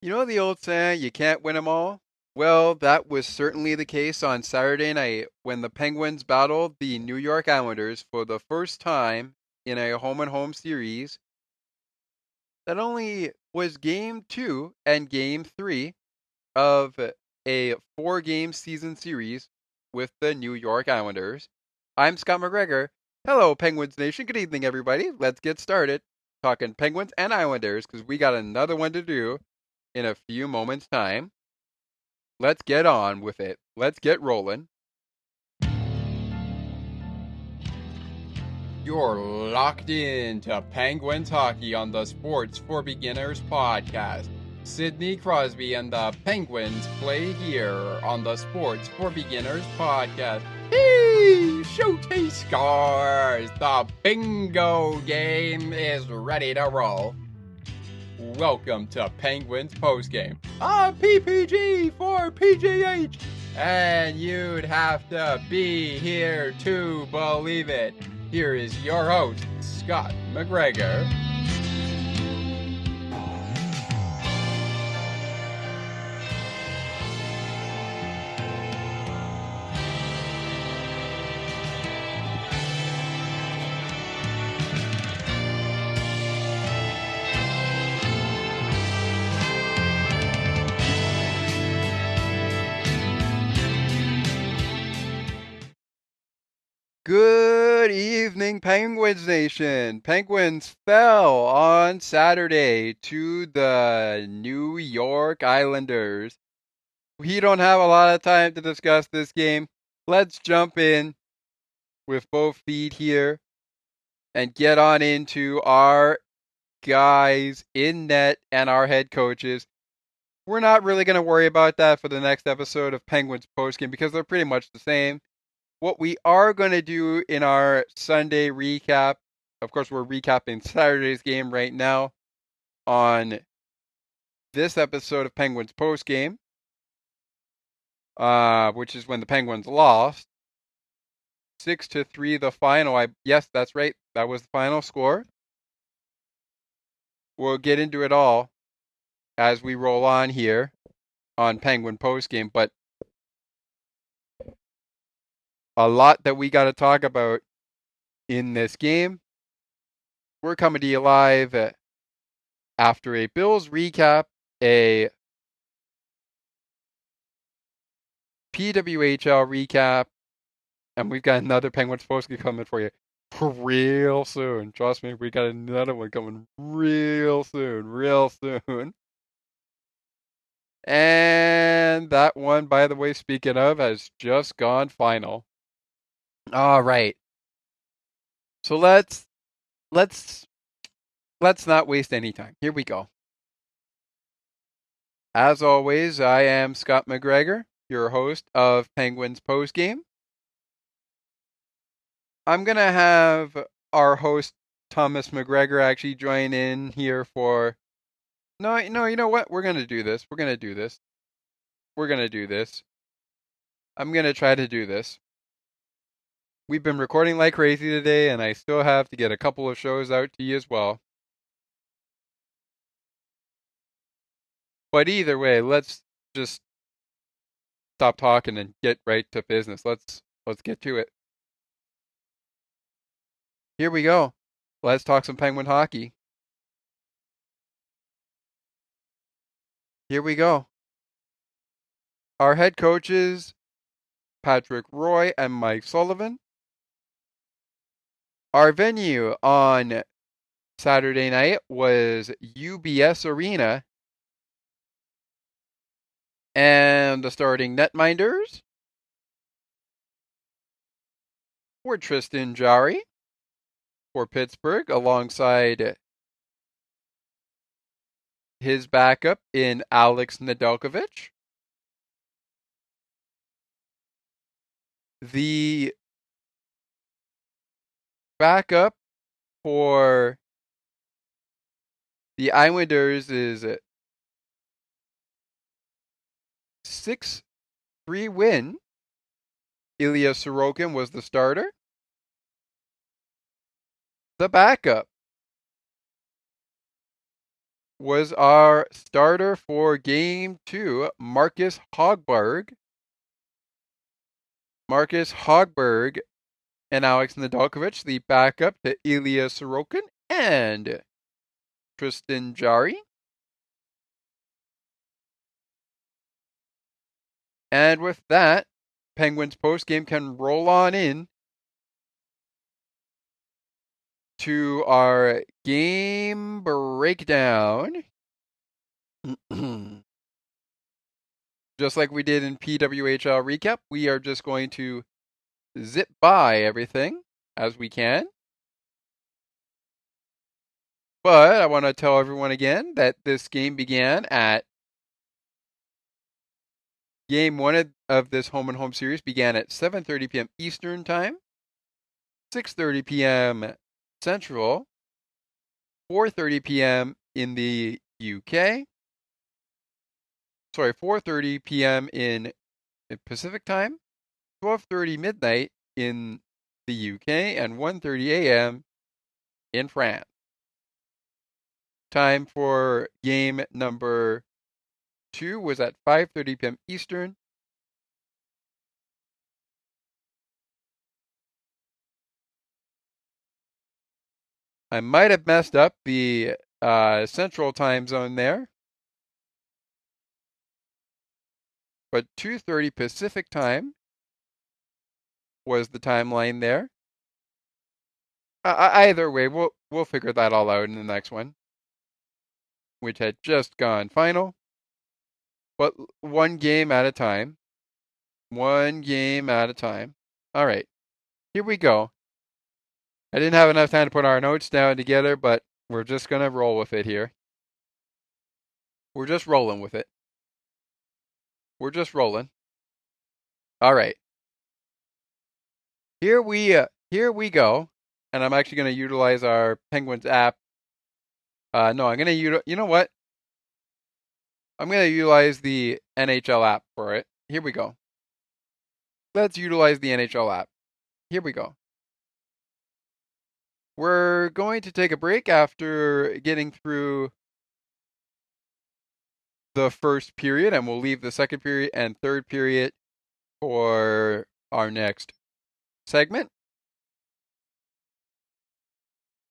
You know the old saying, you can't win 'em all? Well, that was certainly the case on Saturday night when the Penguins battled the New York Islanders for the first time in a home and home series that only was game two and game three of a four-game season series with the New York Islanders. I'm Scott McGregor. Hello, Penguins Nation. Good evening, everybody. Let's get started talking Penguins and Islanders because we got another one to do in a few moments' time. Let's get on with it. Let's get rolling. You're locked in to Penguins Hockey on the Sports for Beginners podcast. Sidney Crosby and the Penguins play here on the Sports for Beginners podcast. Hey, shooty scores! The bingo game is ready to roll. Welcome to Penguins postgame. A PPG for PGH. And you'd have to be here to believe it. Here is your host, Scott McGregor. Good evening, Penguins Nation. Penguins fell on Saturday to the New York Islanders. We don't have a lot of time to discuss this game. Let's jump in with both feet here and get on into our guys in net and our head coaches. We're not really going to worry about that for the next episode of Penguins postgame because they're pretty much the same. What we are going to do in our Sunday recap, of course, we're recapping Saturday's game right now on this episode of Penguins postgame, which is when the Penguins lost 6-3. The final. Yes, that's right. That was the final score. We'll get into it all as we roll on here on Penguin postgame, but a lot that we got to talk about in this game. We're coming to you live after a Bills recap, a PWHL recap, and we've got another Penguins postgame coming for you real soon. Trust me, we got another one coming real soon, real soon. And that one, by the way, speaking of, has just gone final. All right. So let's not waste any time. Here we go. As always, I am Scott McGregor, your host of Penguins Postgame. I'm going to have our host, Thomas McGregor, actually join in here for... No, you know what? We're going to do this. We're going to do this. We're going to do this. I'm going to try to do this. We've been recording like crazy today, and I still have to get a couple of shows out to you as well. But either way, let's just stop talking and get right to business. Let's get to it. Here we go. Let's talk some Penguin hockey. Here we go. Our head coaches, Patrick Roy and Mike Sullivan. Our venue on Saturday night was UBS Arena. And the starting netminders were Tristan Jarry for Pittsburgh alongside his backup in Alex Nedeljkovic. The backup for the Islanders is 6-3 win. Ilya Sorokin was the starter. The backup was our starter for Game 2, Marcus Hogberg. Marcus Hogberg and Alex Nedeljkovic, the backup to Ilya Sorokin and Tristan Jarry. And with that, Penguins postgame can roll on in to our game breakdown. Just like we did in PWHL recap, we are just going to zip by everything as we can. But I want to tell everyone again that this game began at Game 1 of this home and home series began at 7:30 p.m. Eastern Time, 6:30 p.m. Central, 4:30 p.m. in the UK. Sorry, 4:30 p.m. in Pacific Time, 12:30 midnight in the UK, and 1:30 a.m. in France. Time for game number 2 was at 5:30 p.m. Eastern. I might have messed up the central time zone there, but 2:30 Pacific time was the timeline there. Either way, we'll figure that all out in the next one, which had just gone final. But one game at a time. One game at a time. All right, here we go. I didn't have enough time to put our notes down together, but we're just going to roll with it here. We're just rolling with it. We're just rolling. All right. Here we go. And I'm actually going to utilize our Penguins app. No, I'm going to you know what? I'm going to utilize the NHL app for it. Here we go. Let's utilize the NHL app. Here we go. We're going to take a break after getting through the first period, and we'll leave the second period and third period for our next segment,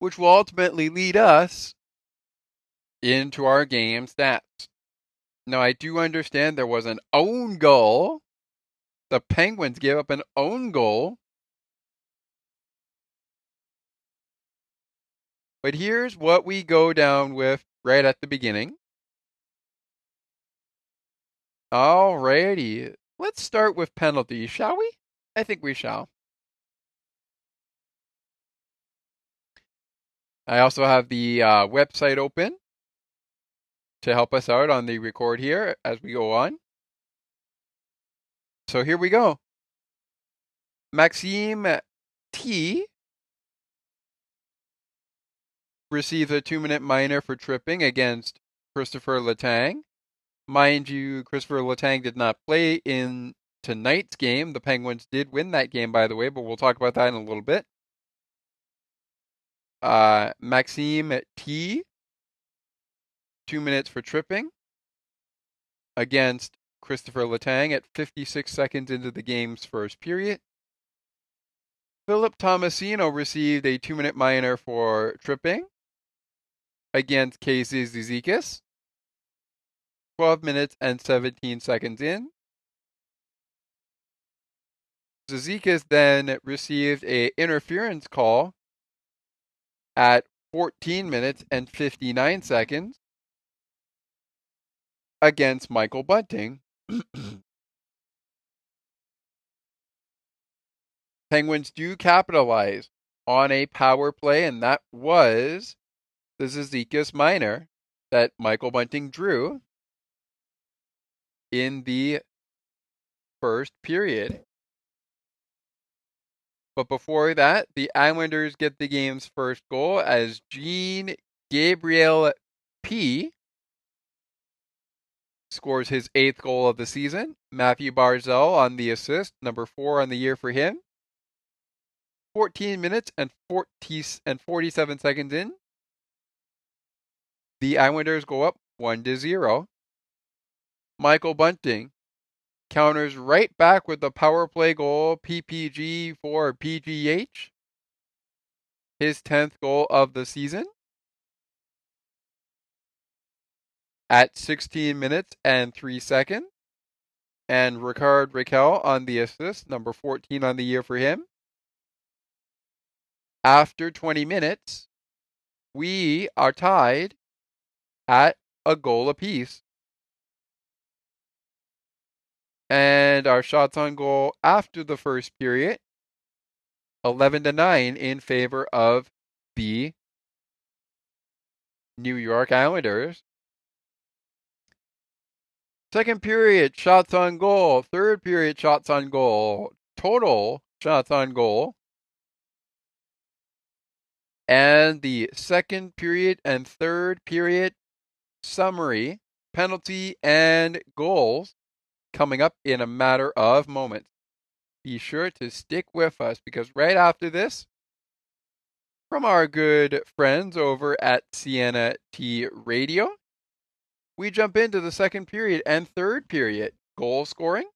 which will ultimately lead us into our game stats. Now, I do understand there was an own goal. The Penguins gave up an own goal. But here's what we go down with right at the beginning. Alrighty. Let's start with penalties, shall we? I think we shall. I also have the website open to help us out on the record here as we go on. So here we go. Maxime T receives a 2-minute minor for tripping against Christopher Letang. Mind you, Christopher Letang did not play in tonight's game. The Penguins did win that game, by the way, but we'll talk about that in a little bit. Maxime T, 2 minutes for tripping against Christopher Letang at 56 seconds into the game's first period. Philip Tomasino received a 2-minute minor for tripping against Casey Zizekas, 12 minutes and 17 seconds in. Zizekas then received an interference call at 14 minutes and 59 seconds against Michael Bunting. Penguins do capitalize on a power play, and that was the Zizekas minor that Michael Bunting drew in the first period. But before that, the Islanders get the game's first goal as Jean Gabriel P scores his 8th goal of the season. Matthew Barzal on the assist, number 4 on the year for him. 14 minutes and 47 seconds in. The Islanders go up 1-0. Michael Bunting counters right back with the power play goal, PPG for PGH. His 10th goal of the season. At 16 minutes and 3 seconds. And Ricard Raquel on the assist, number 14 on the year for him. After 20 minutes, we are tied at a goal apiece. And our shots on goal after the first period, 11-9 in favor of the New York Islanders. Second period, shots on goal. Third period, shots on goal. Total shots on goal. And the second period and third period summary, penalty, and goals coming up in a matter of moments. Be sure to stick with us because right after this, from our good friends over at Sienna T Radio, we jump into the second period and third period goal scoring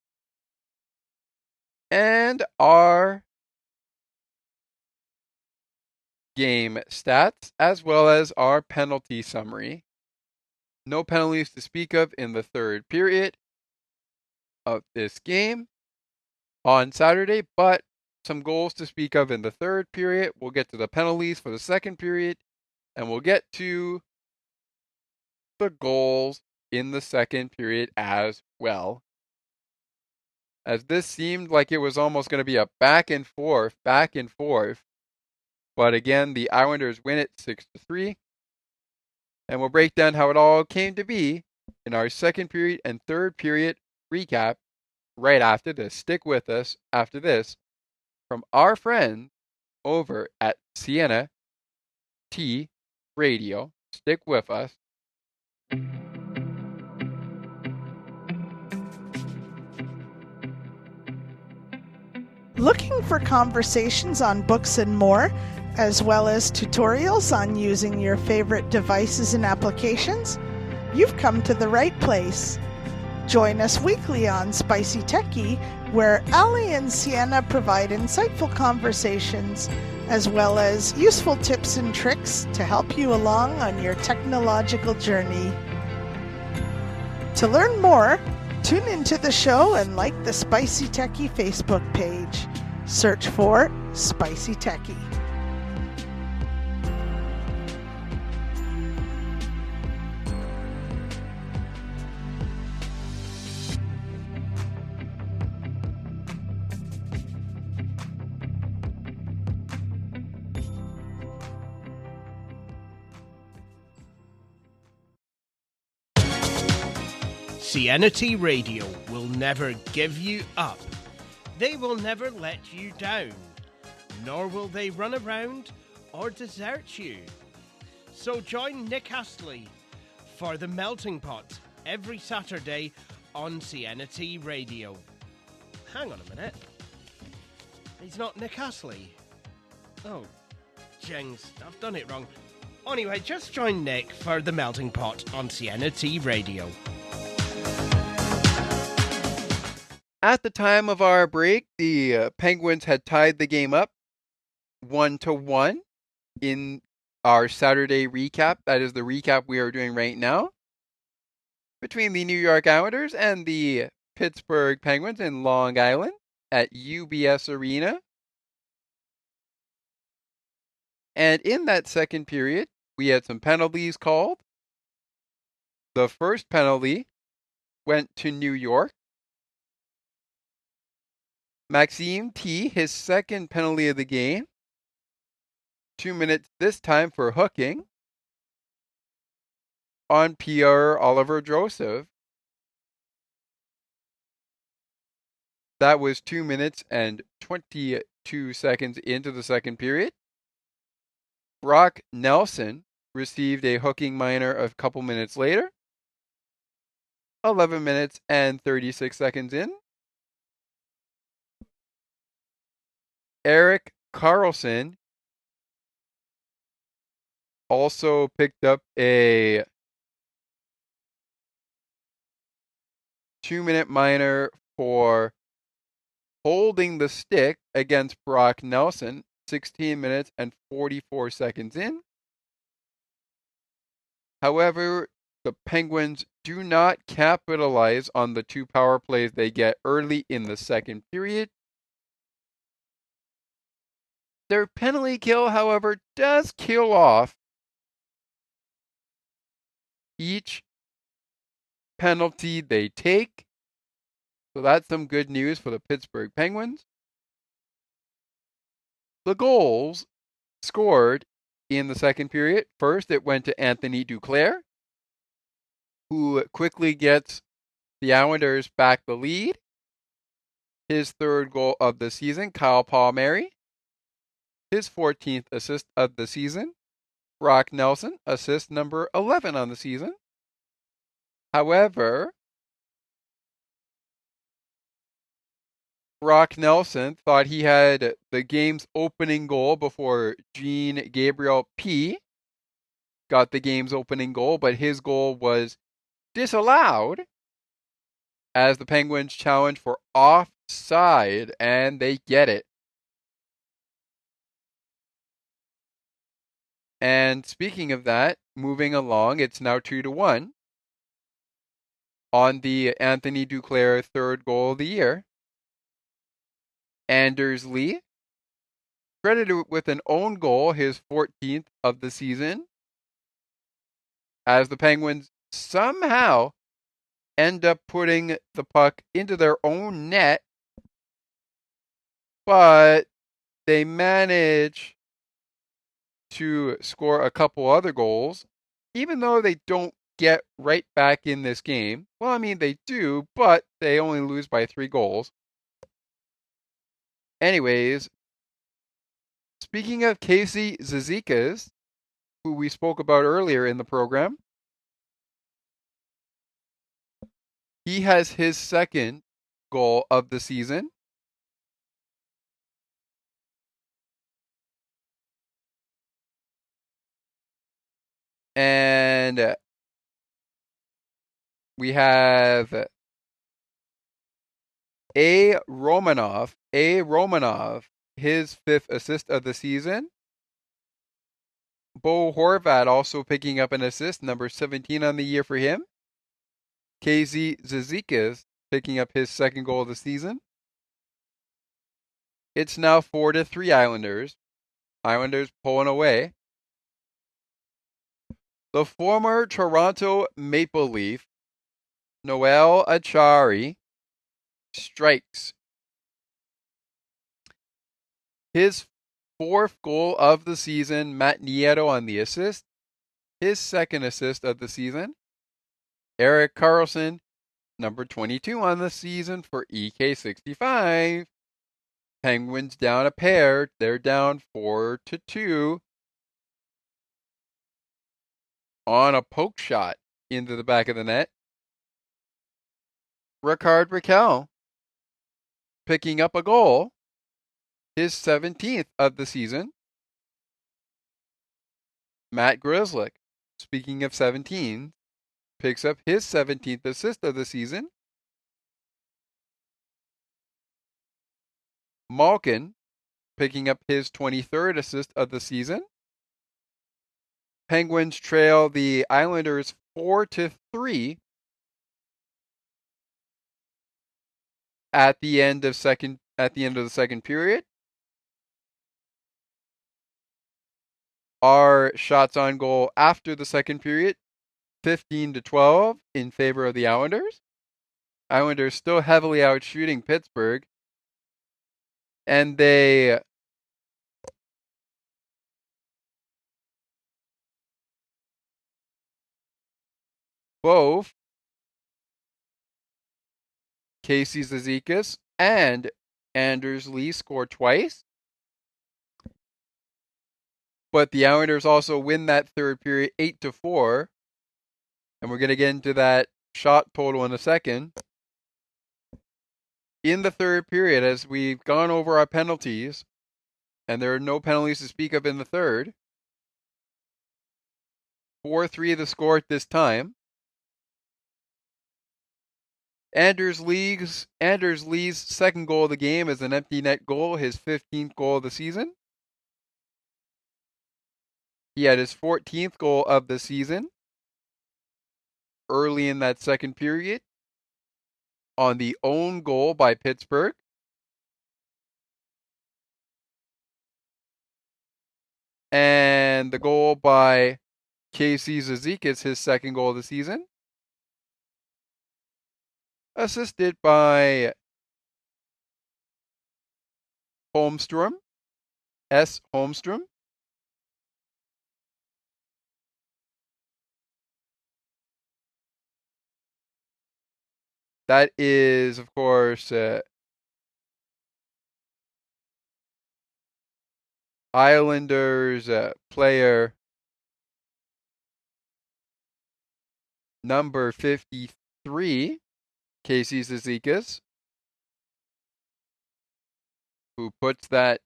and our game stats as well as our penalty summary. No penalties to speak of in the third period of this game on Saturday, but some goals to speak of in the third period. We'll get to the penalties for the second period, and we'll get to the goals in the second period as well. As this seemed like it was almost going to be a back and forth. But again, the Islanders win it 6-3. And we'll break down how it all came to be in our second period and third period recap right after this. Stick with us after this from our friends over at Sienna T Radio. Stick with us. Looking for conversations on books and more, as well as tutorials on using your favorite devices and applications? You've come to the right place. Join us weekly on Spicy Techie, where Ali and Sienna provide insightful conversations, as well as useful tips and tricks to help you along on your technological journey. To learn more, tune into the show and like the Spicy Techie Facebook page. Search for Spicy Techie. Sienna T Radio will never give you up. They will never let you down, nor will they run around or desert you. So join Nick Astley for The Melting Pot every Saturday on Sienna T Radio. Hang on a minute. He's not Nick Astley. Oh, jings, I've done it wrong. Anyway, just join Nick for The Melting Pot on Sienna T Radio. At the time of our break, the Penguins had tied the game up 1-1 in our Saturday recap. That is the recap we are doing right now between the New York Islanders and the Pittsburgh Penguins in Long Island at UBS Arena. And in that second period, we had some penalties called. The first penalty went to New York. Maxime T, his second penalty of the game. 2 minutes this time for hooking on Pierre-Olivier Joseph. That was 2 minutes and 22 seconds into the second period. Brock Nelson received a hooking minor a couple minutes later. 11 minutes and 36 seconds in. Eric Carlson also picked up a 2-minute minor for holding the stick against Brock Nelson, 16 minutes and 44 seconds in. However, the Penguins do not capitalize on the 2 power plays they get early in the second period. Their penalty kill, however, does kill off each penalty they take. So that's some good news for the Pittsburgh Penguins. The goals scored in the second period. First, it went to Anthony Duclair, who quickly gets the Islanders back the lead. His 3rd goal of the season. Kyle Palmieri, his 14th assist of the season. Brock Nelson, assist number 11 on the season. However, Brock Nelson thought he had the game's opening goal before Jean Gabriel P. got the game's opening goal, but his goal was disallowed as the Penguins challenged for offside, and they get it. And speaking of that, moving along, it's now 2-1 on the Anthony Duclair 3rd goal of the year. Anders Lee, credited with an own goal, his 14th of the season, as the Penguins somehow end up putting the puck into their own net, but they manage to score a couple other goals, even though they don't get right back in this game. Well, I mean, they do, but they only lose by 3 goals. Anyways, speaking of Casey Zizekas, who we spoke about earlier in the program, he has his 2nd goal of the season. And we have A. Romanov, his 5th assist of the season. Bo Horvat also picking up an assist, number 17 on the year for him. KZ Zizekas picking up his 2nd goal of the season. It's now 4-3 Islanders. Islanders pulling away. The former Toronto Maple Leaf, Noel Acciari, strikes. His 4th goal of the season, Matt Nieto on the assist. His 2nd assist of the season. Erik Karlsson, number 22 on the season for EK65. Penguins down a pair. They're down 4-2 on a poke shot into the back of the net. Rickard Rakell picking up a goal, his 17th of the season. Matt Grzelcyk, speaking of 17, picks up his 17th assist of the season. Malkin picking up his 23rd assist of the season. Penguins trail the Islanders 4-3 at the end of the second period. Our shots on goal after the second period, 15-12 in favor of the Islanders. Islanders still heavily outshooting Pittsburgh, and they both Casey Zizekas and Anders Lee score twice. But the Islanders also win that third period 8-4. And we're going to get into that shot total in a second. In the third period, as we've gone over our penalties, and there are no penalties to speak of in the third, 4-3 the score at this time. Anders Lee's second goal of the game is an empty net goal, his 15th goal of the season. He had his 14th goal of the season early in that second period on the own goal by Pittsburgh. And the goal by Casey Zizekas, his second goal of the season, assisted by Holmstrom, S. Holmstrom. That is, of course, Islanders player number 53, Casey Zizekas, who puts that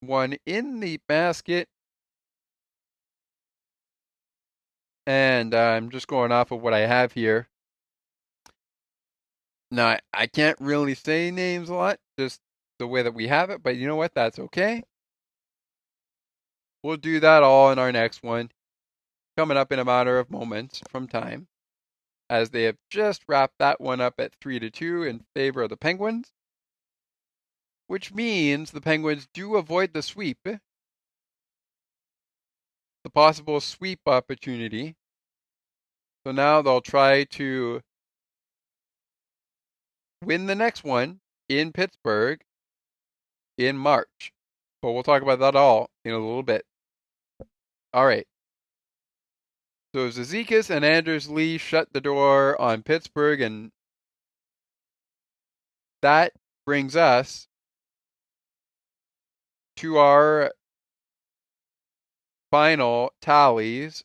one in the basket. And I'm just going off of what I have here. Now, I can't really say names a lot, just the way that we have it, but you know what? That's okay. We'll do that all in our next one, coming up in a matter of moments from time, as they have just wrapped that one up at 3-2 in favor of the Penguins, which means the Penguins do avoid the sweep, the possible sweep opportunity. So now they'll try to win the next one in Pittsburgh in March. But we'll talk about that all in a little bit. All right. So Zizekas and Anders Lee shut the door on Pittsburgh, and that brings us to our final tallies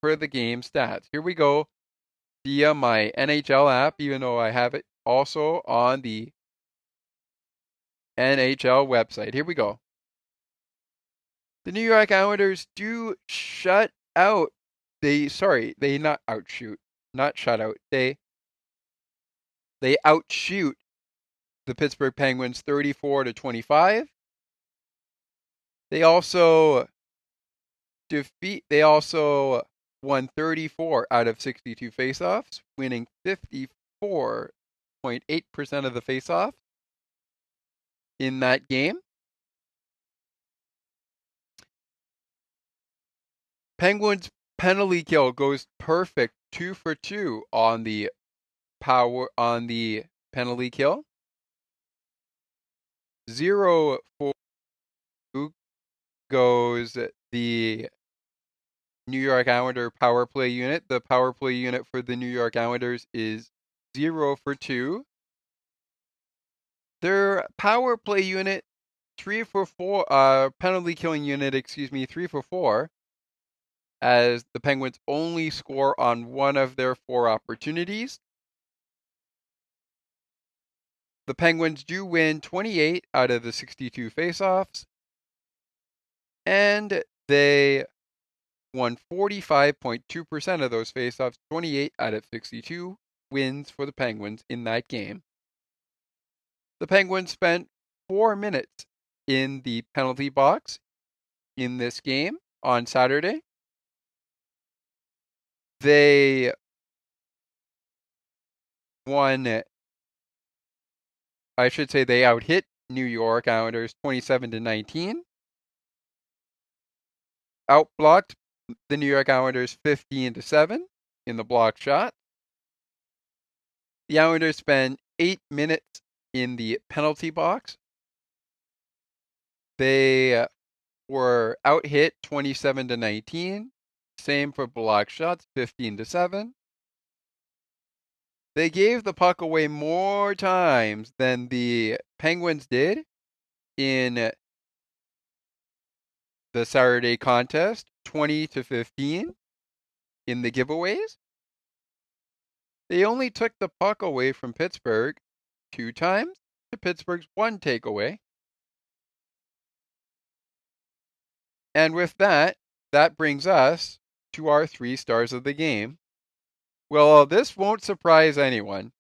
for the game stats. Here we go via my NHL app, even though I have it also on the NHL website. Here we go. The New York Islanders do shut out. They not outshoot, not shut out. They outshoot the Pittsburgh Penguins 34-25. They also won 34 out of 62 faceoffs, winning 54.8% of the faceoffs in that game. Penguins penalty kill goes perfect, 2 for 2 on the penalty kill. 0 for goes the New York Islander power play unit. The power play unit for the New York Islanders is 0 for 2. Their power play unit 3 for 4. Penalty killing unit, 3 for 4. As the Penguins only score on one of their 4 opportunities. The Penguins do win 28 out of the 62 faceoffs, and they won 45.2% of those faceoffs, 28 out of 62 wins for the Penguins in that game. The Penguins spent 4 minutes in the penalty box in this game on Saturday. They won, I should say they out-hit New York Islanders 27-19. Outblocked the New York Islanders 15-7 in the block shot. The Islanders spent 8 minutes in the penalty box. They were out-hit 27-19. Same for block shots, 15-7. They gave the puck away more times than the Penguins did in the Saturday contest, 20-15 in the giveaways. They only took the puck away from Pittsburgh 2 times to Pittsburgh's 1 takeaway. And with that brings us to our 3 stars of the game. Well, this won't surprise anyone.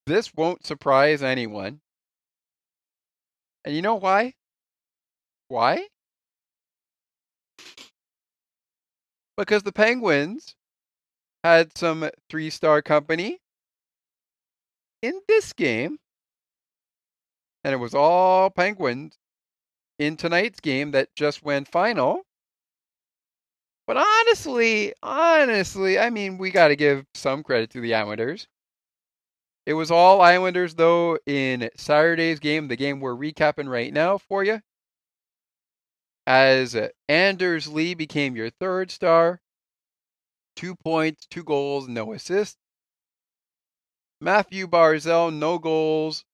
This won't surprise anyone. And you know why? Why? Because the Penguins had some 3-star company in this game. And it was all Penguins in tonight's game that just went final. But honestly, I mean, we got to give some credit to the Islanders. It was all Islanders, though, in Saturday's game, the game we're recapping right now for you. As Anders Lee became your 3rd star. 2 points, 2 goals, no assists. Matthew Barzal, no goals,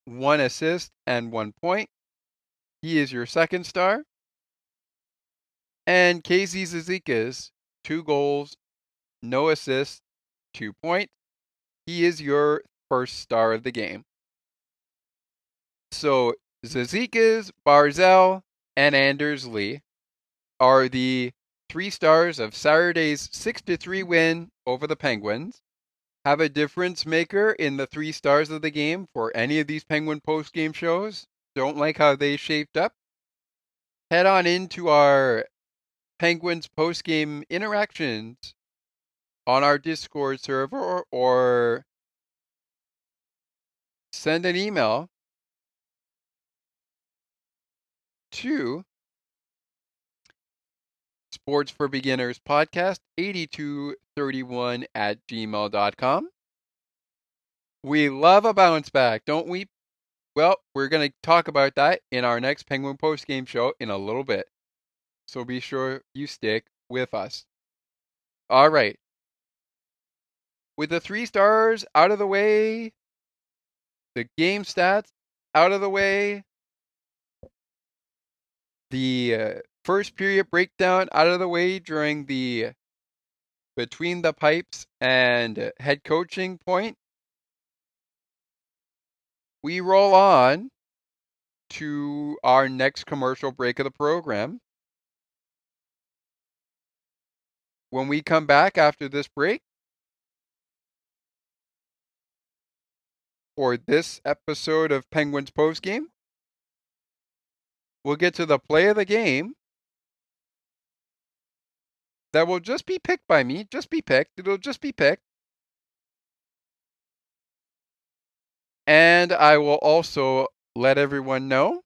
1 assist, and 1 point. He is your 2nd star. And Casey Zizekas, 2 goals, no assists, 2 points. He is your 1st star of the game. So Zizekas, Barzal, and Anders Lee are the 3 stars of Saturday's 6-3 win over the Penguins. Have a difference maker in the 3 stars of the game for any of these Penguin post-game shows. Don't like how they shaped up? Head on into our Penguins post-game interactions on our Discord server or send an email to sportsforbeginnerspodcast8231@gmail.com. We love a bounce back, don't we? Well, we're going to talk about that in our next Penguin post-game show in a little bit. So be sure you stick with us. All right. With the 3 stars out of the way, the game stats out of the way, the first period breakdown out of the way during the between the pipes and head coaching point, we roll on to our next commercial break of the program. When we come back after this break, for this episode of Penguins Postgame, we'll get to the play of the game that will just be picked by me. Just be picked. It'll just be picked. And I will also let everyone know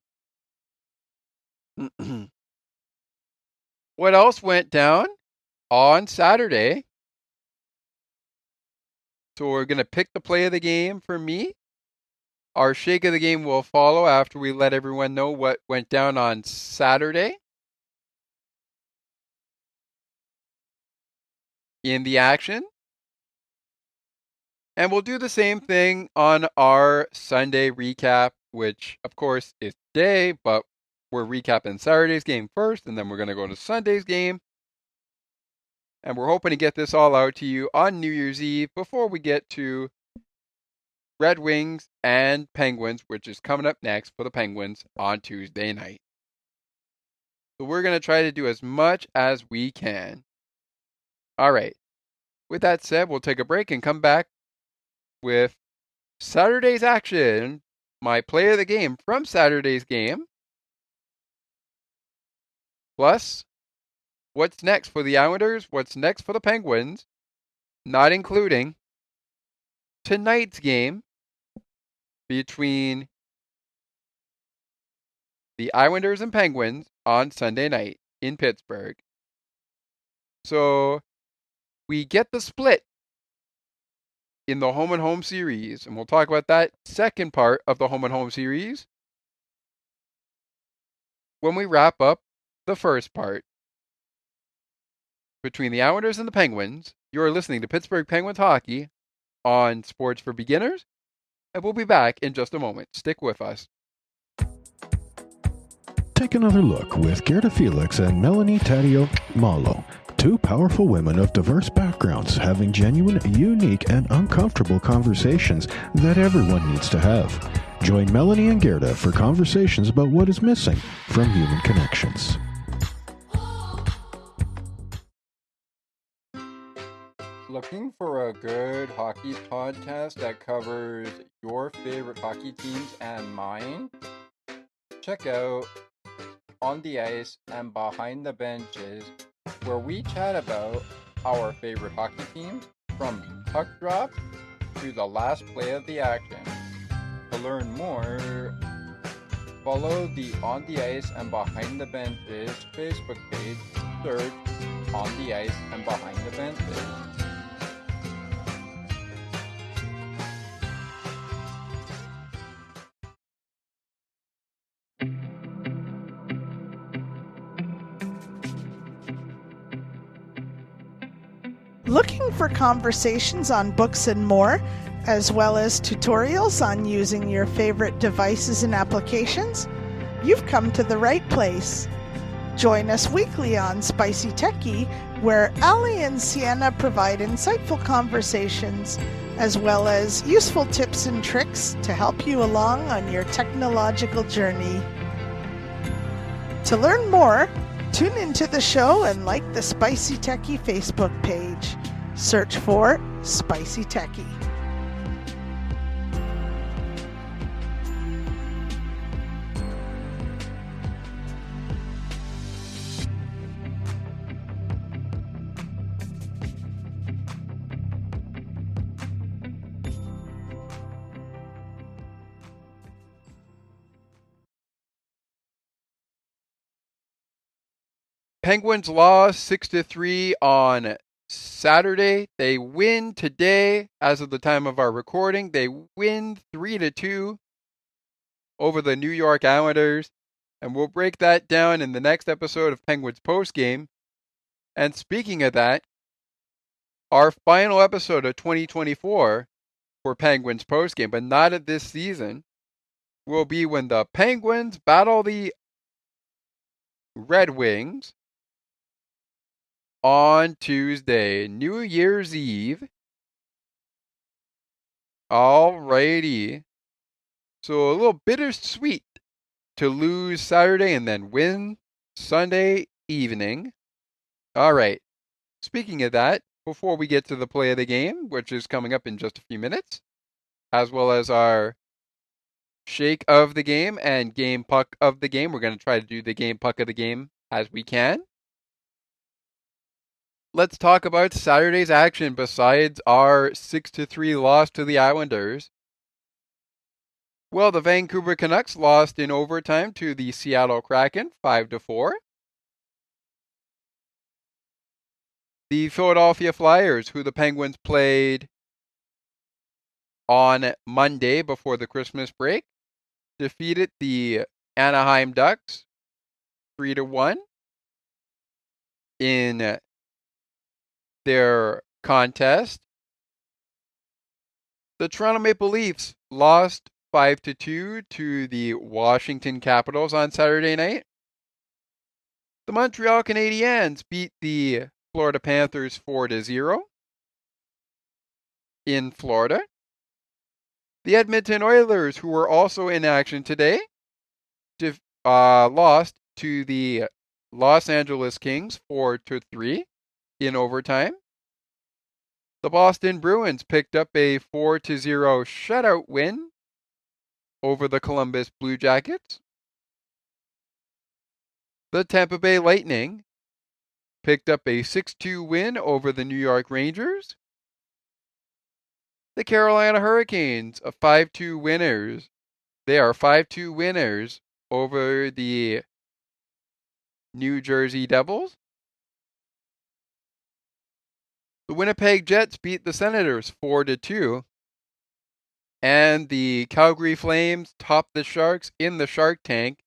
what else went down on Saturday. So we're going to pick the play of the game for me. Our shake of the game will follow after we let everyone know what went down on Saturday in the action. And we'll do the same thing on our Sunday recap, which, of course, is today, but we're recapping Saturday's game first, and then we're going to go to Sunday's game. And we're hoping to get this all out to you on New Year's Eve before we get to Red Wings and Penguins, which is coming up next for the Penguins on Tuesday night. So we're going to try to do as much as we can. All right. With that said, we'll take a break and come back with Saturday's action, my play of the game from Saturday's game, plus what's next for the Islanders, what's next for the Penguins, not including tonight's game between the Islanders and Penguins on Sunday night in Pittsburgh. So we get the split in the home and home series, and we'll talk about that second part of the home and home series when we wrap up the first part. Between the Islanders and the Penguins, you're listening to Pittsburgh Penguins hockey on Sports for Beginners, and we'll be back in just a moment. Stick with us. Take another look with Gerda Felix and Melanie Taddeo Malo, two powerful women of diverse backgrounds having genuine, unique, and uncomfortable conversations that everyone needs to have. Join Melanie and Gerda for conversations about what is missing from human connections. Look Looking for a good hockey podcast that covers your favorite hockey teams and mine? Check out On the Ice and Behind the Benches, where we chat about our favorite hockey teams from puck drop to the last play of the action. To learn more, follow the On the Ice and Behind the Benches Facebook page. Search On the Ice and Behind the Benches. Looking for conversations on books and more, as well as tutorials on using your favorite devices and applications? You've come to the right place. Join us weekly on Spicy Techie, where Ali and Sienna provide insightful conversations, as well as useful tips and tricks to help you along on your technological journey. To learn more, tune into the show and like the Spicy Techie Facebook page. Search for Spicy Techie. Penguins lost 6-3 on Saturday. They win today, as of the time of our recording. They win 3-2 over the New York Islanders. And we'll break that down in the next episode of Penguins Postgame. And speaking of that, our final episode of 2024 for Penguins Postgame, but not of this season, will be when the Penguins battle the Red Wings on Tuesday, New Year's Eve. Alrighty. So a little bittersweet to lose Saturday and then win Sunday evening. Alright. Speaking of that, before we get to the play of the game, which is coming up in just a few minutes, as well as our shake of the game and game puck of the game, we're going to try to do the game puck of the game as we can. Let's talk about Saturday's action besides our 6-3 loss to the Islanders. Well, the Vancouver Canucks lost in overtime to the Seattle Kraken 5-4. The Philadelphia Flyers, who the Penguins played on Monday before the Christmas break, defeated the Anaheim Ducks 3-1 in their contest. The Toronto Maple Leafs lost 5-2 to the Washington Capitals on Saturday night. The Montreal Canadiens beat the Florida Panthers 4-0 in Florida. The Edmonton Oilers, who were also in action today, lost to the Los Angeles Kings 4-3 in overtime. The Boston Bruins picked up a 4-0 shutout win over the Columbus Blue Jackets. The Tampa Bay Lightning picked up a 6-2 win over the New York Rangers. The Carolina Hurricanes are 5-2 winners. They are 5-2 winners over the New Jersey Devils. The Winnipeg Jets beat the Senators 4-2. And the Calgary Flames topped the Sharks in the Shark Tank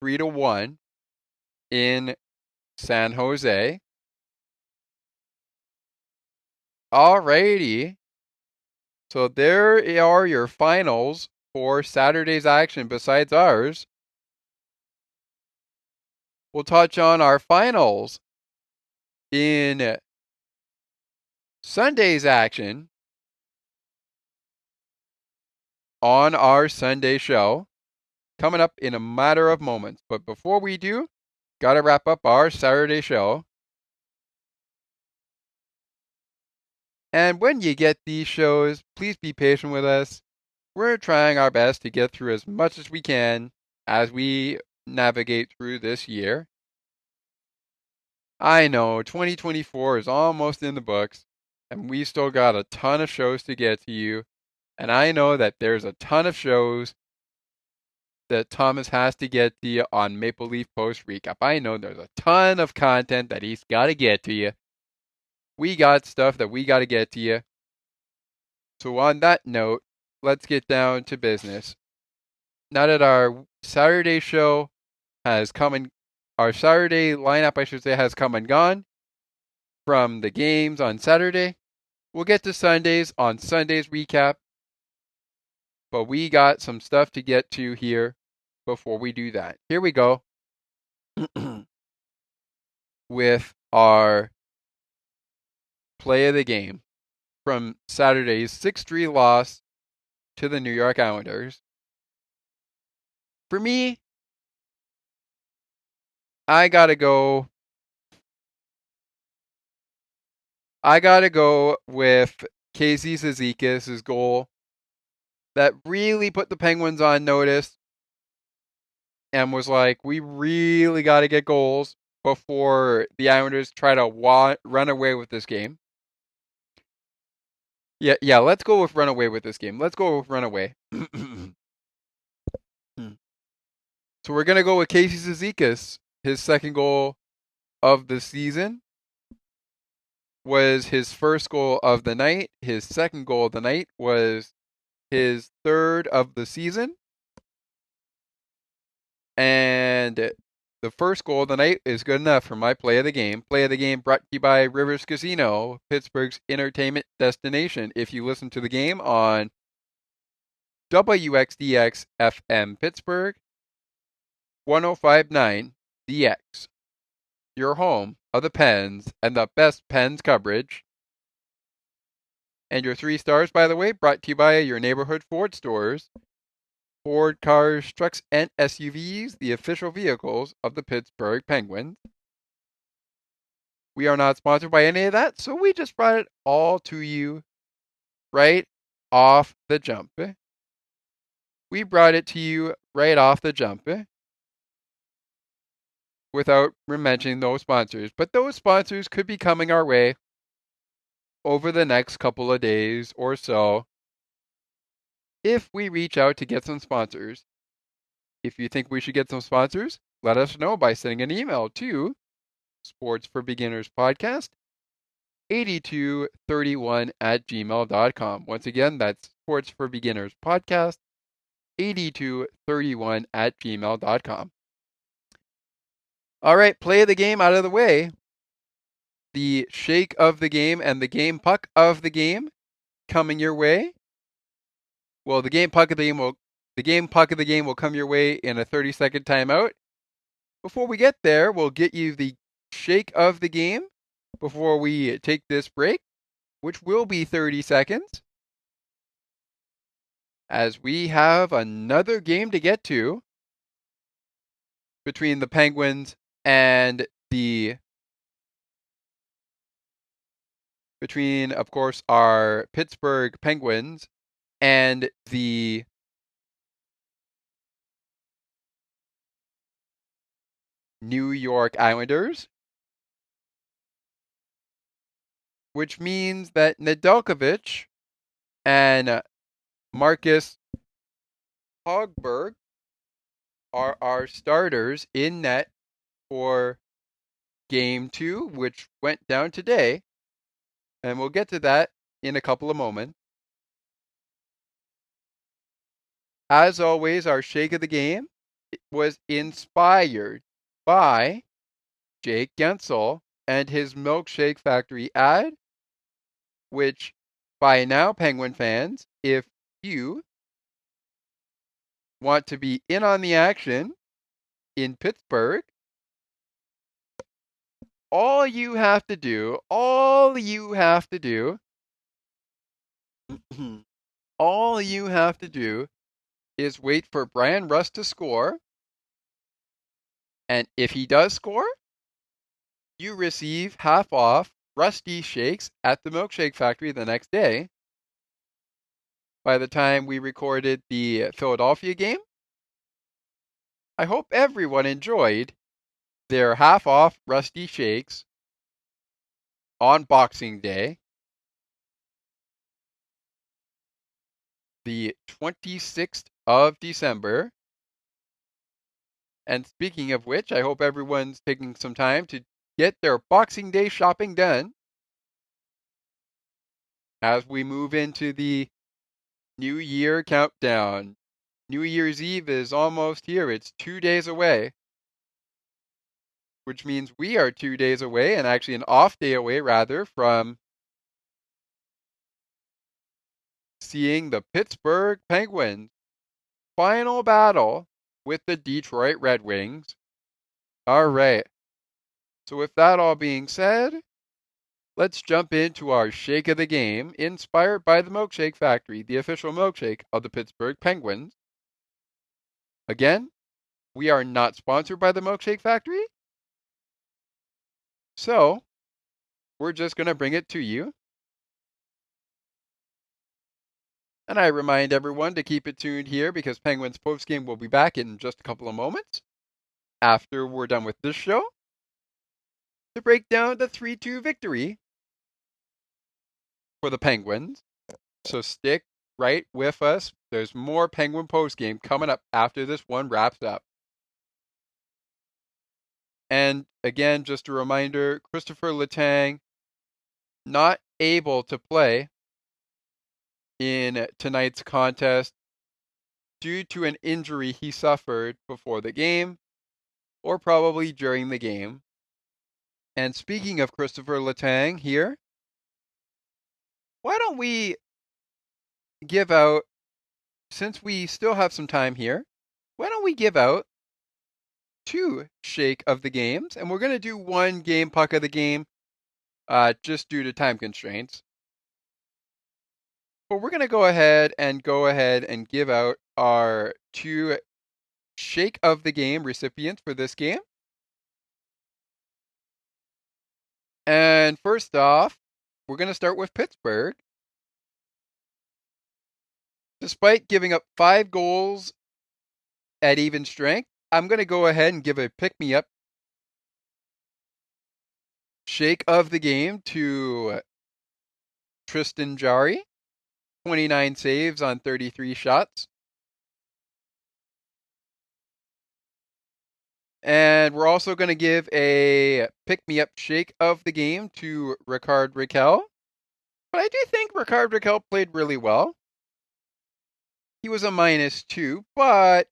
3-1 in San Jose. Alrighty. So there are your finals for Saturday's action besides ours. We'll touch on our finals in Sunday's action on our Sunday show, coming up in a matter of moments. But before we do, gotta wrap up our Saturday show. And when you get these shows, please be patient with us. We're trying our best to get through as much as we can as we navigate through this year. I know 2024 is almost in the books, and we still got a ton of shows to get to you. And I know that there's a ton of shows that Thomas has to get to you on Maple Leaf Post Recap. I know there's a ton of content that he's got to get to you. We got stuff that we got to get to you. So on that note, let's get down to business. Now that our Saturday show has come and our Saturday lineup, I should say, has come and gone from the games on Saturday, we'll get to Sundays on Sunday's recap. But we got some stuff to get to here before we do that. Here we go with our play of the game from Saturday's 6-3 loss to the New York Islanders. For me, I gotta go with Casey Cizikas' goal that really put the Penguins on notice and was like, we really got to get goals before the Islanders try to run away with this game. Yeah, let's go with run away with this game. Let's go with run away. So we're going to go with Casey Cizikas. His second goal of the season was his first goal of the night. His second goal of the night was his third of the season. And the first goal of the night is good enough for my play of the game. Play of the game brought to you by Rivers Casino, Pittsburgh's entertainment destination. If you listen to the game on WXDX FM Pittsburgh, 1059 DX, your home of the Pens and the best Pens coverage. And your 3 stars, by the way, brought to you by your neighborhood Ford stores. Ford cars, trucks, and SUVs, the official vehicles of the Pittsburgh Penguins. We are not sponsored by any of that, so we just brought it all to you right off the jump. We brought it to you right off the jump without mentioning those sponsors. But those sponsors could be coming our way over the next couple of days or so if we reach out to get some sponsors. If you think we should get some sponsors, let us know by sending an email to sportsforbeginnerspodcast 8231@gmail.com. Once again, that's sportsforbeginnerspodcast 8231@gmail.com. All right, play of the game out of the way. The shake of the game and the game puck of the game coming your way. Well, the game puck of the game will come your way in a 30-second timeout. Before we get there, we'll get you the shake of the game before we take this break, which will be 30 seconds. As we have another game to get to between the Penguins and between, of course, our Pittsburgh Penguins and the New York Islanders, which means that Nedeljkovic and Marcus Hogberg are our starters in net for Game 2, which went down today. And we'll get to that in a couple of moments. As always, our shake of the game was inspired by Jake Gensel and his Milkshake Factory ad, which by now, Penguin fans, if you want to be in on the action in Pittsburgh, all you have to do is wait for Brian Rust to score. And if he does score, you receive half off rusty shakes at the Milkshake Factory the next day. By the time we recorded the Philadelphia game, I hope everyone enjoyed their half-off rusty shakes on Boxing Day, the 26th of December. And speaking of which, I hope everyone's taking some time to get their Boxing Day shopping done as we move into the New Year countdown. New Year's Eve is almost here. It's 2 days away, which means we are 2 days away, and actually an off day away, rather, from seeing the Pittsburgh Penguins final battle with the Detroit Red Wings. All right. So with that all being said, let's jump into our shake of the game, inspired by the Milkshake Factory, the official milkshake of the Pittsburgh Penguins. Again, we are not sponsored by the Milkshake Factory, so we're just going to bring it to you. And I remind everyone to keep it tuned here because Penguins postgame will be back in just a couple of moments after we're done with this show to break down the 3-2 victory for the Penguins. So stick right with us. There's more Penguin postgame coming up after this one wraps up. And again, just a reminder, Christopher Letang not able to play in tonight's contest due to an injury he suffered before the game or probably during the game. And speaking of Christopher Letang here, why don't we give out, since we still have some time here, why don't we give out 2 shake of the games, and we're going to do 1 game puck of the game just due to time constraints. But we're going to go ahead and give out our 2 shake of the game recipients for this game. And first off, we're going to start with Pittsburgh. Despite giving up 5 goals at even strength, I'm going to go ahead and give a pick-me-up shake of the game to Tristan Jarry. 29 saves on 33 shots. And we're also going to give a pick-me-up shake of the game to Rickard Rakell. But I do think Rickard Rakell played really well. He was a -2, but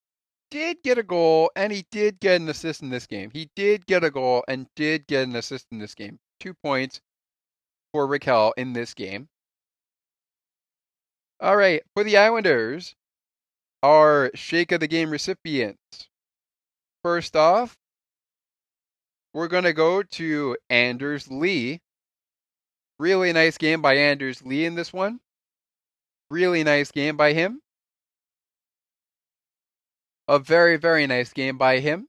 did get a goal, and he did get an assist in this game. He did get a goal and did get an assist in this game. 2 points for Rakell in this game. All right, for the Islanders, our shake of the game recipients. First off, we're going to go to Anders Lee. Really nice game by Anders Lee in this one. Really nice game by him. A very, very nice game by him.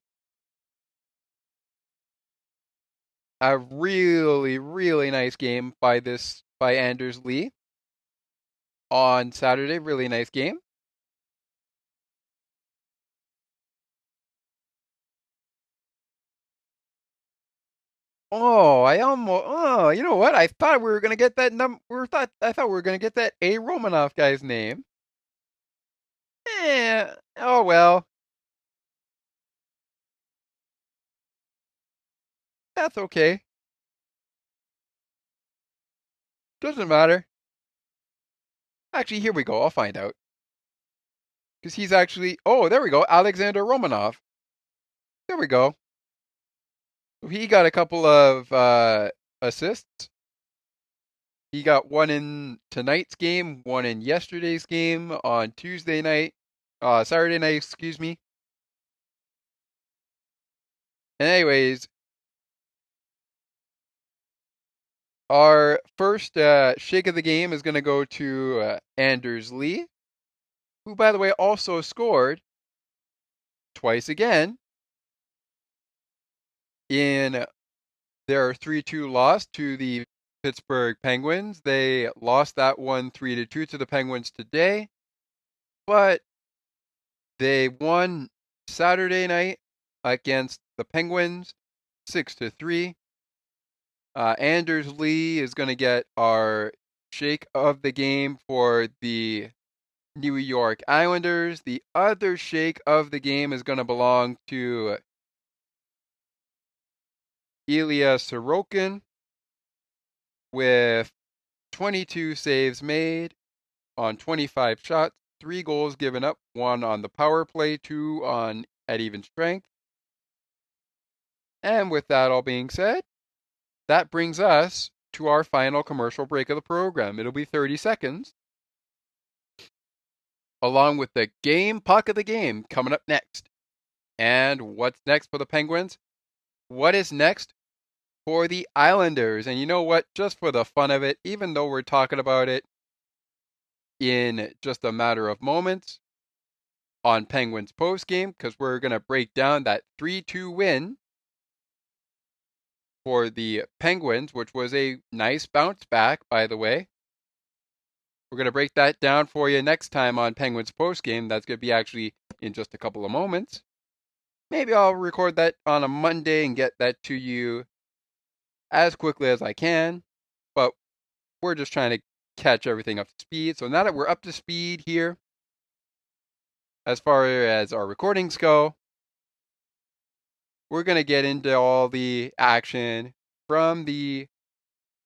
A really, really nice game by Anders Lee on Saturday. Really nice game. You know what? I thought we were gonna get that I thought we were gonna get that A. Romanoff guy's name. Oh well. That's okay. Doesn't matter. Actually, here we go. I'll find out. Because he's actually, there we go. Alexander Romanov. There we go. So he got a couple of assists. He got one in tonight's game, one in yesterday's game on Saturday night, excuse me. And anyways, our first shake of the game is going to go to Anders Lee, who, by the way, also scored twice again in their 3-2 loss to the Pittsburgh Penguins. They lost that one 3-2 to the Penguins today, but they won Saturday night against the Penguins 6-3. Anders Lee is going to get our shake of the game for the New York Islanders. The other shake of the game is going to belong to Ilya Sorokin with 22 saves made on 25 shots, 3 goals given up, 1 on the power play, 2 on at even strength. And with that all being said, that brings us to our final commercial break of the program. It'll be 30 seconds, along with the game puck of the game coming up next. And what's next for the Penguins? What is next for the Islanders? And you know what? Just for the fun of it, even though we're talking about it in just a matter of moments on Penguins postgame, because we're going to break down that 3-2 win for the Penguins, which was a nice bounce back, by the way. We're going to break that down for you next time on Penguins postgame. That's going to be actually in just a couple of moments. Maybe I'll record that on a Monday and get that to you as quickly as I can. But we're just trying to catch everything up to speed. So now that we're up to speed here, as far as our recordings go, we're going to get into all the action from the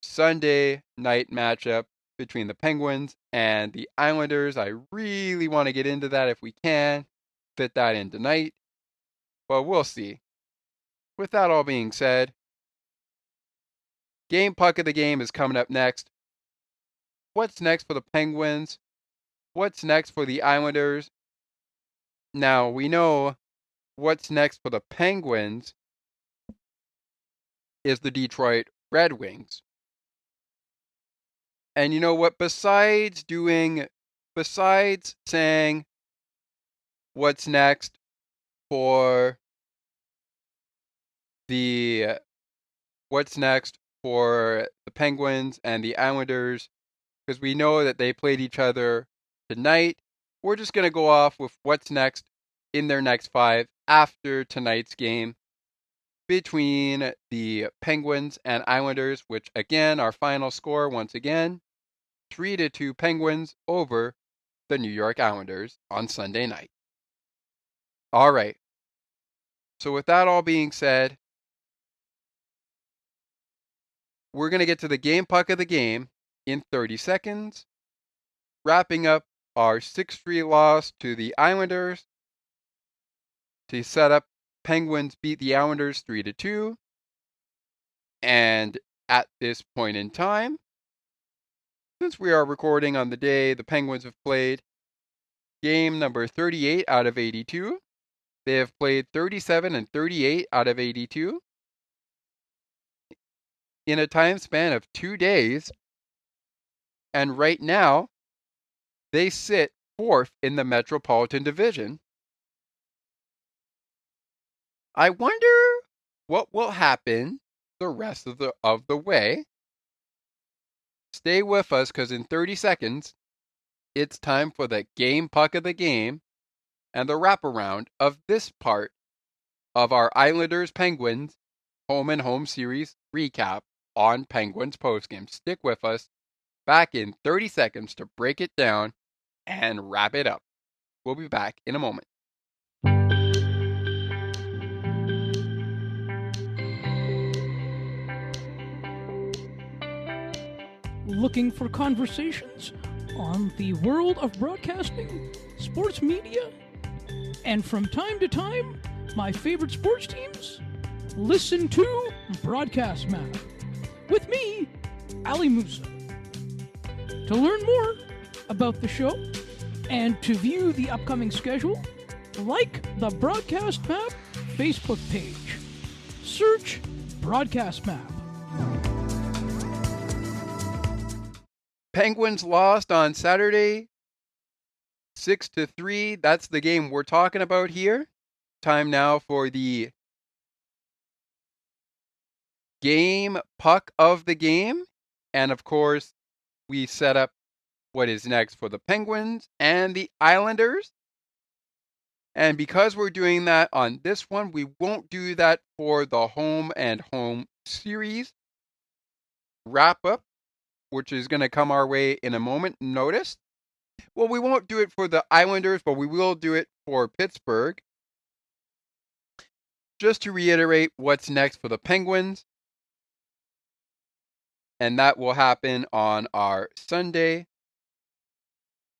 Sunday night matchup between the Penguins and the Islanders. I really want to get into that if we can fit that in tonight, but we'll see. With that all being said, game puck of the game is coming up next. What's next for the Penguins? What's next for the Islanders? Now, we know what's next for the Penguins is the Detroit Red Wings. And you know what? Besides saying what's next for the Penguins and the Islanders, because we know that they played each other tonight, we're just going to go off with what's next in their next 5 after tonight's game between the Penguins and Islanders, which again, our final score once again, 3-2 Penguins over the New York Islanders on Sunday night. All right. So with that all being said, we're going to get to the game puck of the game in 30 seconds, wrapping up our 6-3 loss to the Islanders to set up Penguins beat the Islanders 3-2. And at this point in time, since we are recording on the day the Penguins have played game number 38 out of 82, they have played 37 and 38 out of 82 in a time span of 2 days. And right now, they sit 4th in the Metropolitan Division. I wonder what will happen the rest of the way. Stay with us, because in 30 seconds, it's time for the game puck of the game and the wraparound of this part of our Islanders Penguins home and home series recap on Penguins postgame. Stick with us. Back in 30 seconds to break it down and wrap it up. We'll be back in a moment. Looking for conversations on the world of broadcasting, sports media, and from time to time, my favorite sports teams? Listen to Broadcast Map with me, Ali Musa. To learn more about the show and to view the upcoming schedule, like the Broadcast Map Facebook page. Search Broadcast Map. Penguins lost on Saturday 6-3. That's the game we're talking about here. Time now for the game puck of the game And of course, we set up what is next for the Penguins and the Islanders. And because we're doing that on this one, we won't do that for the home and home series wrap up, which is going to come our way in a moment. Notice. Well, we won't do it for the Islanders, but we will do it for Pittsburgh. Just to reiterate what's next for the Penguins. And that will happen on our Sunday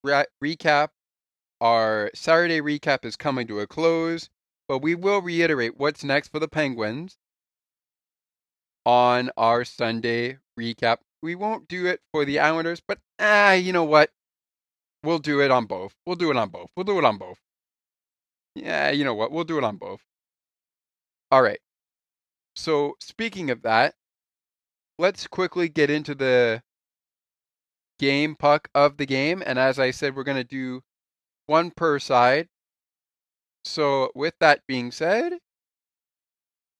recap. Our Saturday recap is coming to a close, but we will reiterate what's next for the Penguins on our Sunday recap. We won't do it for the Islanders, but you know what? We'll do it on both. We'll do it on both. We'll do it on both. Yeah, you know what? We'll do it on both. All right. So speaking of that, let's quickly get into the game puck of the game. And as I said, we're going to do one per side. So with that being said,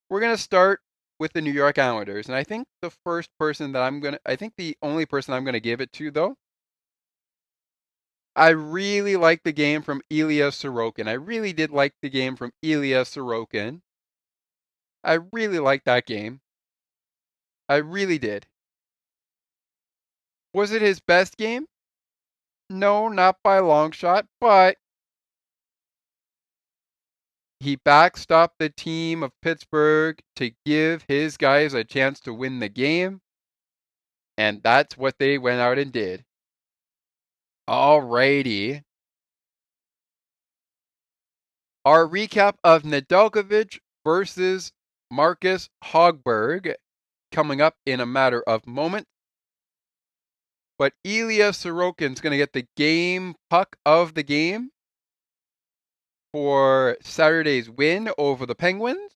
we're going to start with the New York Islanders. And I think the only person I'm going to give it to, though, I really like the game from Ilya Sorokin. I really did like the game from Ilya Sorokin. I really liked that game. I really did. Was it his best game? No, not by a long shot, but he backstopped the team of Pittsburgh to give his guys a chance to win the game, and that's what they went out and did. Alrighty. Our recap of Nedeljkovic versus Marcus Hogberg coming up in a matter of moments. But Ilya Sorokin's going to get the game puck of the game for Saturday's win over the Penguins.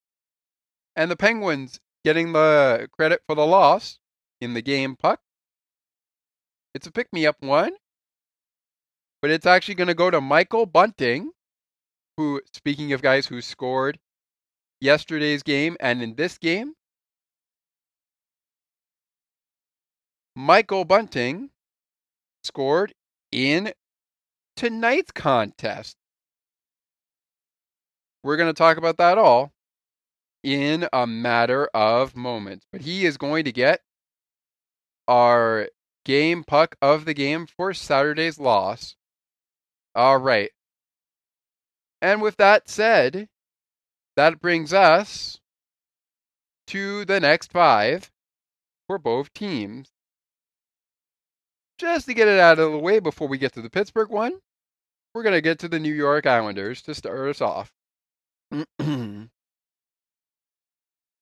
And the Penguins getting the credit for the loss in the game puck. It's a pick-me-up one. But it's actually going to go to Michael Bunting, who, speaking of guys who scored yesterday's game and in this game, Michael Bunting scored in tonight's contest. We're going to talk about that all in a matter of moments. But he is going to get our game puck of the game for Saturday's loss. All right. And with that said, that brings us to the next 5 for both teams. Just to get it out of the way before we get to the Pittsburgh one, we're going to get to the New York Islanders to start us off.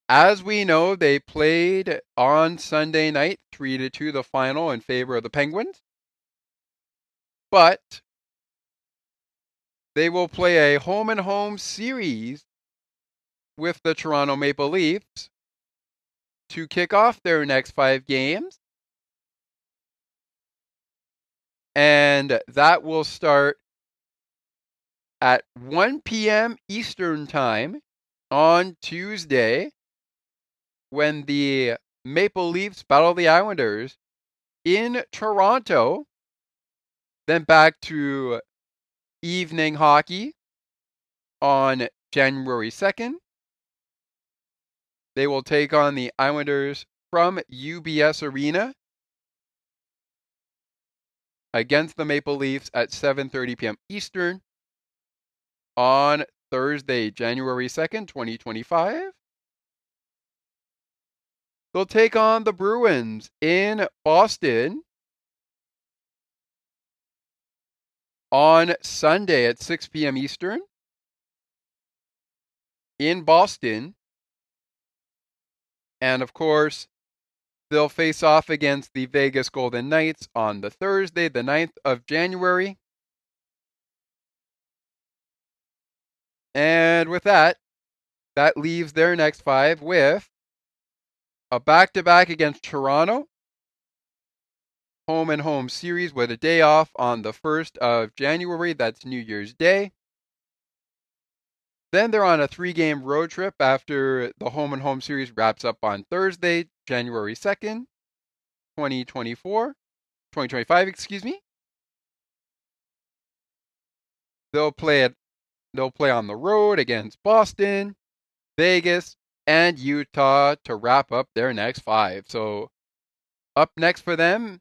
As we know, they played on Sunday night, 3-2 the final in favor of the Penguins. But they will play a home-and-home series with the Toronto Maple Leafs to kick off their next 5 games. And that will start at 1 p.m. Eastern Time on Tuesday when the Maple Leafs battle the Islanders in Toronto. Then back to evening hockey on January 2nd. They will take on the Islanders from UBS Arena against the Maple Leafs at 7:30 p.m. Eastern on Thursday, January 2nd, 2025. They'll take on the Bruins in Boston on Sunday at 6 p.m. Eastern in Boston. And of course, they'll face off against the Vegas Golden Knights on the Thursday, the 9th of January. And with that, that leaves their next 5 with a back-to-back against Toronto, home and home series with a day off on the 1st of January. That's New Year's Day. Then they're on a 3-game road trip after the home and home series wraps up on Thursday, January 2nd. 2025, excuse me. They'll play on the road against Boston, Vegas, and Utah to wrap up their next 5. So up next for them,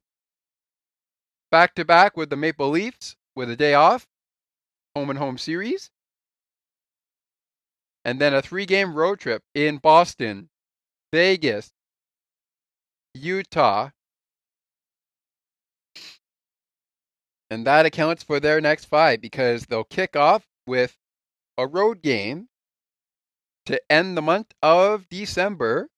back to back with the Maple Leafs with a day off, home and home series. And then a 3-game road trip in Boston, Vegas, Utah. And that accounts for their next 5 because they'll kick off with a road game to end the month of December.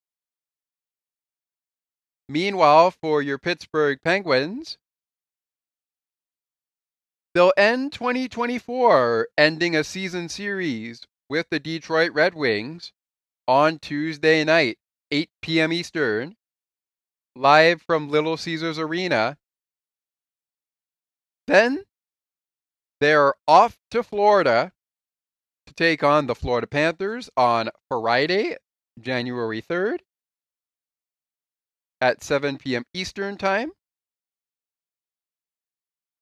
Meanwhile, for your Pittsburgh Penguins, they'll end 2024 ending a season series with the Detroit Red Wings on Tuesday night, 8 p.m. Eastern, live from Little Caesars Arena. Then they're off to Florida to take on the Florida Panthers on Friday, January 3rd at 7 p.m. Eastern Time.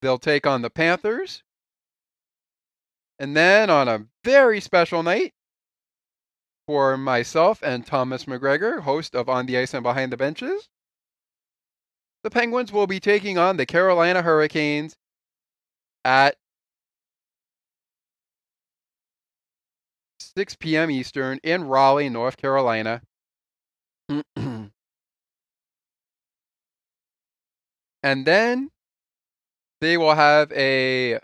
They'll take on the Panthers. And then on a very special night for myself and Thomas McGregor, host of On the Ice and Behind the Benches, the Penguins will be taking on the Carolina Hurricanes at 6 p.m. Eastern in Raleigh, North Carolina. And then they will have a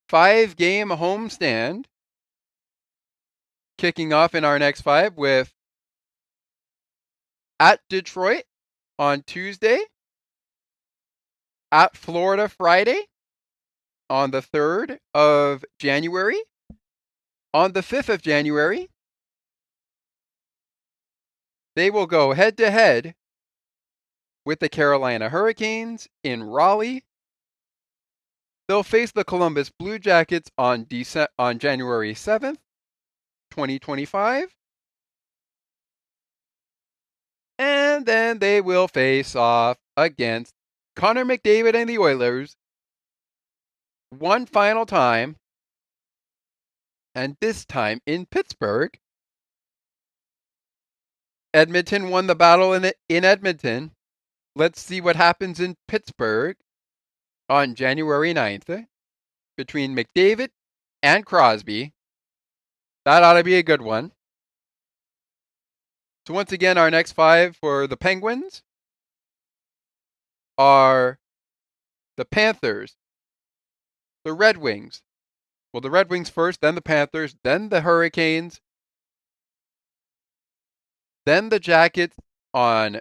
5-game homestand kicking off in our next 5 with at Detroit on Tuesday, at Florida Friday on the 3rd of January. On the 5th of January, they will go head-to-head with the Carolina Hurricanes in Raleigh. They'll face the Columbus Blue Jackets on January 7th, 2025. And then they will face off against Connor McDavid and the Oilers one final time, and this time in Pittsburgh. Edmonton won the battle in Edmonton. Let's see what happens in Pittsburgh on January 9th between McDavid and Crosby. That ought to be a good one. So once again, our next 5 for the Penguins are the Panthers, the Red Wings. Well, the Red Wings first, then the Panthers, then the Hurricanes, then the Jackets on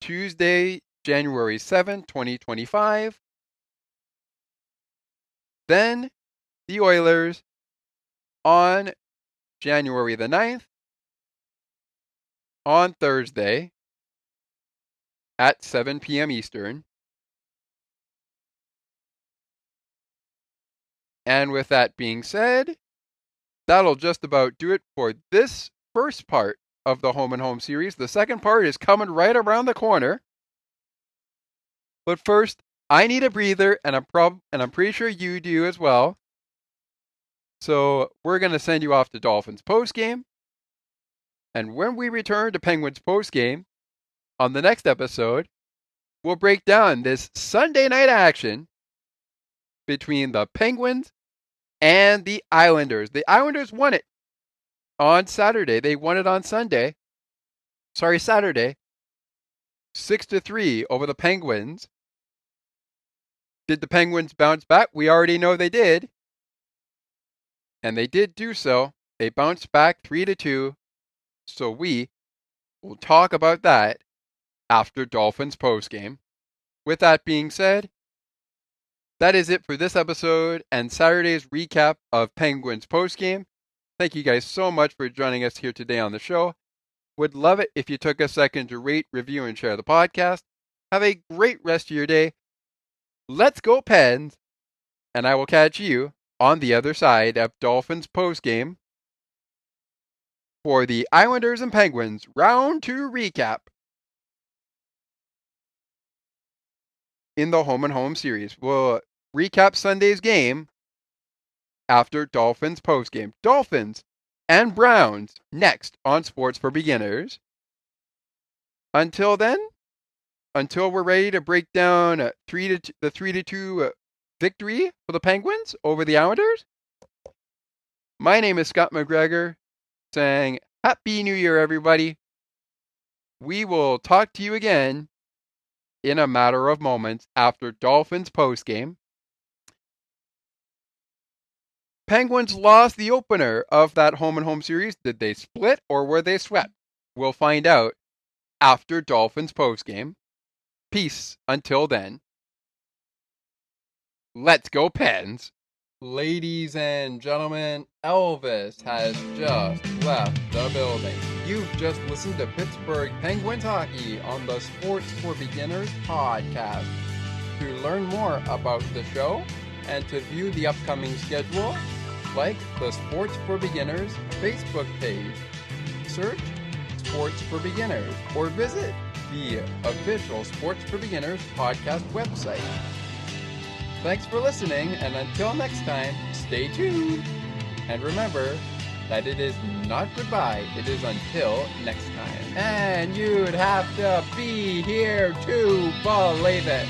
Tuesday, January 7th, 2025. Then the Oilers on January the 9th, on Thursday at 7 p.m. Eastern. And with that being said, that'll just about do it for this first part of the Home and Home series. The second part is coming right around the corner. But first, I need a breather, and I'm pretty sure you do as well. So we're going to send you off to Dolphins postgame. And when we return to Penguins postgame on the next episode, we'll break down this Sunday night action between the Penguins and the Islanders. The Islanders won it on Saturday. They won it on Saturday. 6-3 over the Penguins. Did the Penguins bounce back? We already know they did. And they did do so. They bounced back 3-2. So we will talk about that after Dolphins postgame. With that being said, that is it for this episode and Saturday's recap of Penguins postgame. Thank you guys so much for joining us here today on the show. Would love it if you took a second to rate, review, and share the podcast. Have a great rest of your day. Let's go Pens, and I will catch you on the other side of Dolphins postgame for the Islanders and Penguins Round 2 recap. in the home and home series. We'll recap Sunday's game after Dolphins postgame. Dolphins and Browns next on Sports for Beginners. Until then, until we're ready to break down the 3-2 victory for the Penguins over the Islanders, my name is Scott McGregor, saying Happy New Year, everybody. We will talk to you again in a matter of moments after Dolphins postgame. Penguins lost the opener of that home and home series. Did they split or were they swept? We'll find out after Dolphins postgame. Peace until then. Let's go Pens. Ladies and gentlemen, Elvis has just left the building. You've just listened to Pittsburgh Penguins hockey on the Sports for Beginners podcast. To learn more about the show and to view the upcoming schedule, like the Sports for Beginners Facebook page. Search Sports for Beginners or visit the official Sports for Beginners podcast website. Thanks for listening, and until next time, stay tuned. And remember that it is not goodbye, it is until next time. And you'd have to be here to believe it.